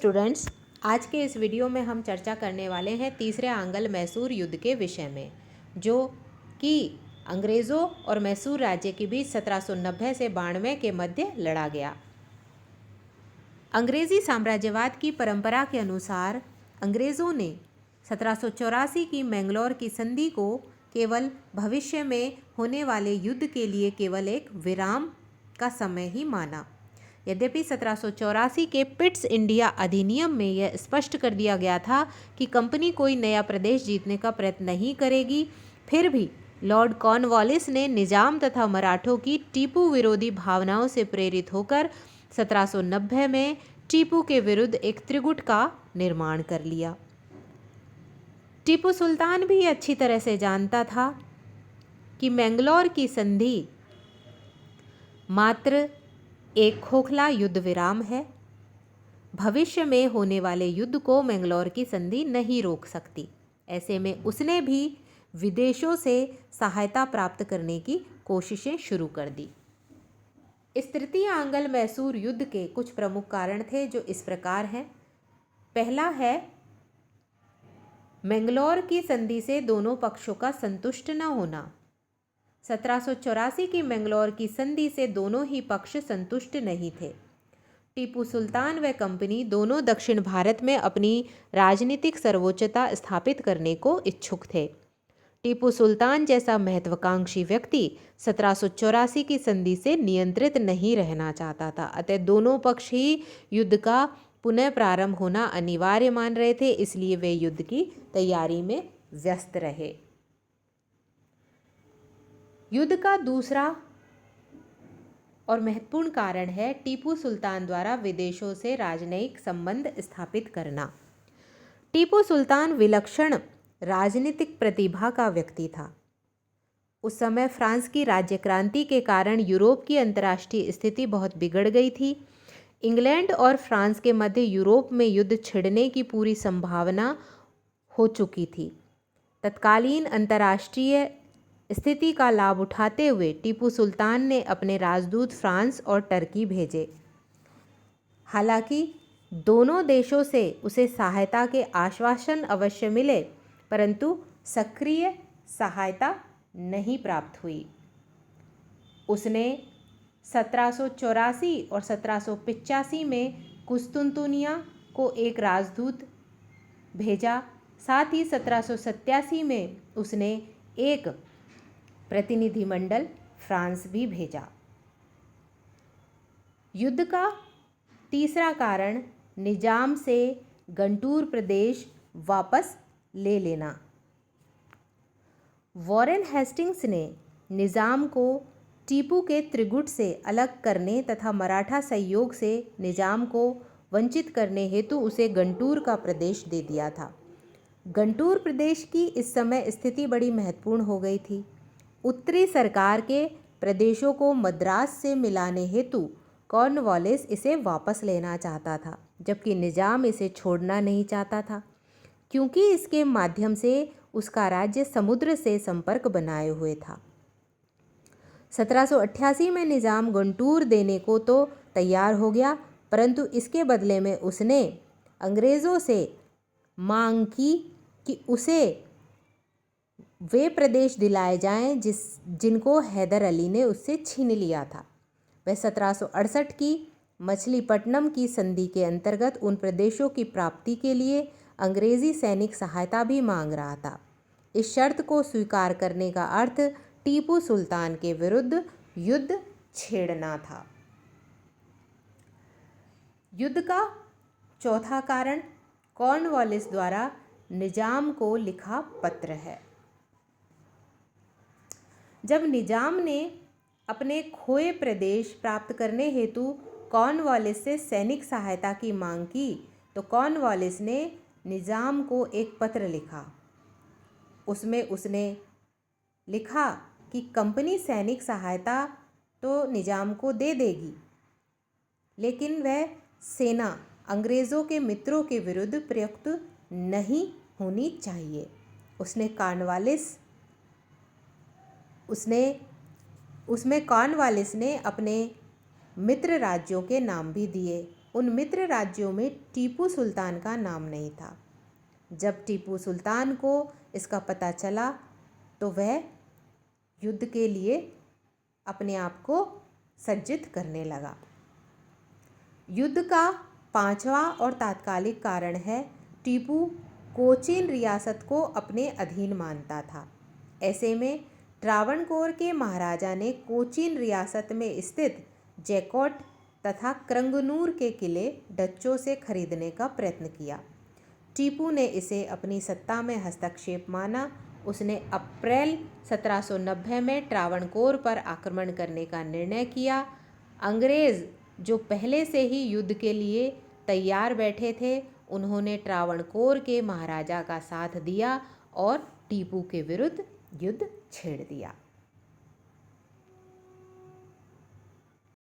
Students, आज के इस वीडियो में हम चर्चा करने वाले हैं तीसरे आंग्ल मैसूर युद्ध के विषय में, जो कि अंग्रेज़ों और मैसूर राज्य के बीच 1790 से 92 के मध्य लड़ा गया। अंग्रेज़ी साम्राज्यवाद की परंपरा के अनुसार अंग्रेज़ों ने 1784 की मैंगलोर की संधि को केवल भविष्य में होने वाले युद्ध के लिए केवल एक विराम का समय ही माना। यद्यपि 1784 के पिट्स इंडिया अधिनियम में यह स्पष्ट कर दिया गया था कि कंपनी कोई नया प्रदेश जीतने का प्रयत्न नहीं करेगी, फिर भी लॉर्ड कॉर्नवालिस ने निजाम तथा मराठों की टीपू विरोधी भावनाओं से प्रेरित होकर 1790 में टीपू के विरुद्ध एक त्रिगुट का निर्माण कर लिया। टीपू सुल्तान भी अच्छी तरह से जानता था कि मैंगलोर की संधि मात्र एक खोखला युद्ध विराम है। भविष्य में होने वाले युद्ध को मैंगलोर की संधि नहीं रोक सकती। ऐसे में उसने भी विदेशों से सहायता प्राप्त करने की कोशिशें शुरू कर दी। इस तृतीय आंग्ल मैसूर युद्ध के कुछ प्रमुख कारण थे जो इस प्रकार हैं। पहला है, मैंगलोर की संधि से दोनों पक्षों का संतुष्ट न होना। 1784 की मैंगलोर की संधि से दोनों ही पक्ष संतुष्ट नहीं थे। टीपू सुल्तान व कंपनी दोनों दक्षिण भारत में अपनी राजनीतिक सर्वोच्चता स्थापित करने को इच्छुक थे। टीपू सुल्तान जैसा महत्वाकांक्षी व्यक्ति 1784 की संधि से नियंत्रित नहीं रहना चाहता था, अतः दोनों पक्ष ही युद्ध का पुनः प्रारंभ होना अनिवार्य मान रहे थे, इसलिए वे युद्ध की तैयारी में व्यस्त रहे। युद्ध का दूसरा और महत्वपूर्ण कारण है टीपू सुल्तान द्वारा विदेशों से राजनयिक संबंध स्थापित करना। टीपू सुल्तान विलक्षण राजनीतिक प्रतिभा का व्यक्ति था। उस समय फ्रांस की राज्य क्रांति के कारण यूरोप की अंतर्राष्ट्रीय स्थिति बहुत बिगड़ गई थी। इंग्लैंड और फ्रांस के मध्य यूरोप में युद्ध छिड़ने की पूरी संभावना हो चुकी थी। तत्कालीन अंतर्राष्ट्रीय स्थिति का लाभ उठाते हुए टीपू सुल्तान ने अपने राजदूत फ्रांस और टर्की भेजे। हालांकि दोनों देशों से उसे सहायता के आश्वासन अवश्य मिले, परंतु सक्रिय सहायता नहीं प्राप्त हुई। उसने 1784 और 1785 में कुस्तुनतुनिया को एक राजदूत भेजा। साथ ही 1787 में उसने एक प्रतिनिधिमंडल फ्रांस भी भेजा। युद्ध का तीसरा कारण निजाम से गंटूर प्रदेश वापस ले लेना। वॉरेन हेस्टिंग्स ने निजाम को टीपू के त्रिगुट से अलग करने तथा मराठा सहयोग से निजाम को वंचित करने हेतु उसे गंटूर का प्रदेश दे दिया था। गंटूर प्रदेश की इस समय स्थिति बड़ी महत्वपूर्ण हो गई थी। उत्तरी सरकार के प्रदेशों को मद्रास से मिलाने हेतु कॉर्नवालिस इसे वापस लेना चाहता था, जबकि निजाम इसे छोड़ना नहीं चाहता था, क्योंकि इसके माध्यम से उसका राज्य समुद्र से संपर्क बनाए हुए था। 1788 में निजाम गंटूर देने को तो तैयार हो गया, परंतु इसके बदले में उसने अंग्रेज़ों से मांग की कि उसे वे प्रदेश दिलाए जाएं जिनको हैदर अली ने उससे छीन लिया था। वह 1768 की मछलीपट्टनम की संधि के अंतर्गत उन प्रदेशों की प्राप्ति के लिए अंग्रेजी सैनिक सहायता भी मांग रहा था। इस शर्त को स्वीकार करने का अर्थ टीपू सुल्तान के विरुद्ध युद्ध छेड़ना था। युद्ध का चौथा कारण कॉर्नवालिस द्वारा निजाम को लिखा पत्र है। जब निजाम ने अपने खोए प्रदेश प्राप्त करने हेतु कॉर्नवालिस से सैनिक सहायता की मांग की, तो कॉर्नवालिस ने निजाम को एक पत्र लिखा। उसमें उसने लिखा कि कंपनी सैनिक सहायता तो निजाम को दे देगी, लेकिन वह सेना अंग्रेज़ों के मित्रों के विरुद्ध प्रयुक्त नहीं होनी चाहिए। उसमें कॉर्नवालिस ने अपने मित्र राज्यों के नाम भी दिए। उन मित्र राज्यों में टीपू सुल्तान का नाम नहीं था। जब टीपू सुल्तान को इसका पता चला तो वह युद्ध के लिए अपने आप को सज्जित करने लगा। युद्ध का पांचवा और तात्कालिक कारण है टीपू कोचीन रियासत को अपने अधीन मानता था। ऐसे में त्रावणकोर के महाराजा ने कोचीन रियासत में स्थित जैकोट तथा क्रंगनूर के किले डच्चों से खरीदने का प्रयत्न किया। टीपू ने इसे अपनी सत्ता में हस्तक्षेप माना। उसने अप्रैल 1790 में त्रावणकोर पर आक्रमण करने का निर्णय किया। अंग्रेज़ जो पहले से ही युद्ध के लिए तैयार बैठे थे, उन्होंने त्रावणकोर के महाराजा का साथ दिया और टीपू के विरुद्ध युद्ध छेड़ दिया।